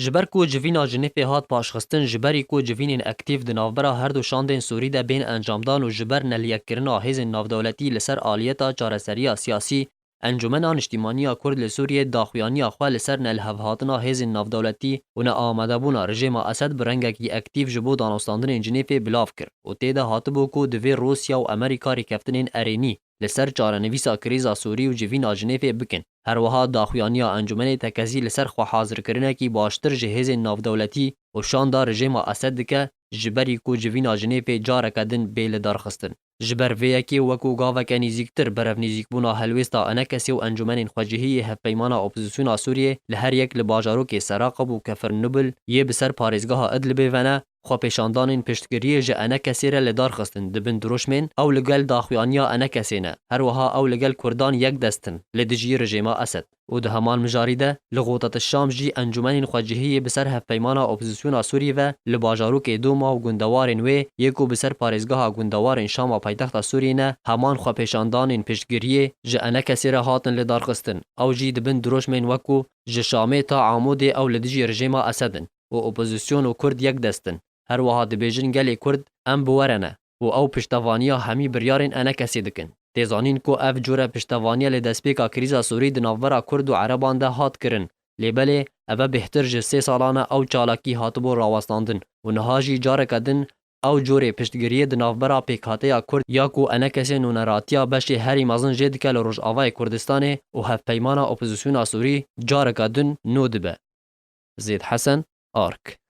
جبر کو جوینا جنیف هات پاشخستن جبری کو جوینین اکتیو د ناوبرا هر دو شاندین سوری ده بین انجامدان و جبر نلیکرنا هیزن ناودولتی لسر آلیتا چارەسەریya سیاسی انجمن اجتماعی کرد لسوریه داخویانی خو لسر نلهوهاتنا هیزن ناودولتی و نه آمدابونا رژیم اسد برنگکی اکتیو جبو دانستاندن جنیف بلاف کر و تیده هاتبو کو دوی روسیا و امریکا ریکفتنین ارینی لسر چارەنویسا کریزا سوری و جوینا جنیف بکن هر وها داخویانی انجمن تکزی لسر خو حاضر کرنه کی باشتر جهیز ناودولتی و شاندا رژیم اسد که جبری کو جوینا جنیف جارکدن بیل دارخستن جبر ویکی وکو گاوک نزیکتر برف نزیکبونا هلوستا انکسی و انجمن خواجهی هفپیمانا اپوزیسیونا سوریه لهر یک لباجارو که سراقب و کفر نوبل یه بسر پارێزگاها ادلبه ونه خو پیشاندانین پشتگیری جه انکسی را لدار خستن دبن دروشمن او لگل داخویانیا انکسینه هر وها او لگل کردان یک دستن لدجی رژیم اسد و ده همان مجاریده لغوطت الشام جی انجمن خواجهی بسر هفپیمانا اپوزیسیونا سوریه و لباجارو که دوما و گندوارن و یکو بسر پارێزگاها گندوارن شام پایتخت سوریه نه همان خو پیشاندانین پشتگیری جه انکسی را هاتن لدار خستن او جی دبن دروشمن وکو جه شامه تا عمود او لدجی رژیم اسدن و اپوزیسیون و کرد یک دستن هر وها دبیجن گلی کرد ام بورنه و او پشتوانیا همی بریارن انکسی دکن تیزانین کو اف جوره پشتوانیا لدسپیکا کریزا سوری دناورا کرد و عربان ده هات کرن لیبله اوه بهتر جه 3 سالانه او چالاکی هاتبو راوستاندن و نهاجی جارکدن او جوره پشتگیری دناورا پیکاتیا کرد یا کو انکسی نونراتیا بشی هری مزن جد کل روش آوای کردستانه و هف پیمانا اپوزیسیونا سوری جارکدن نو دبه. زید حسن آرک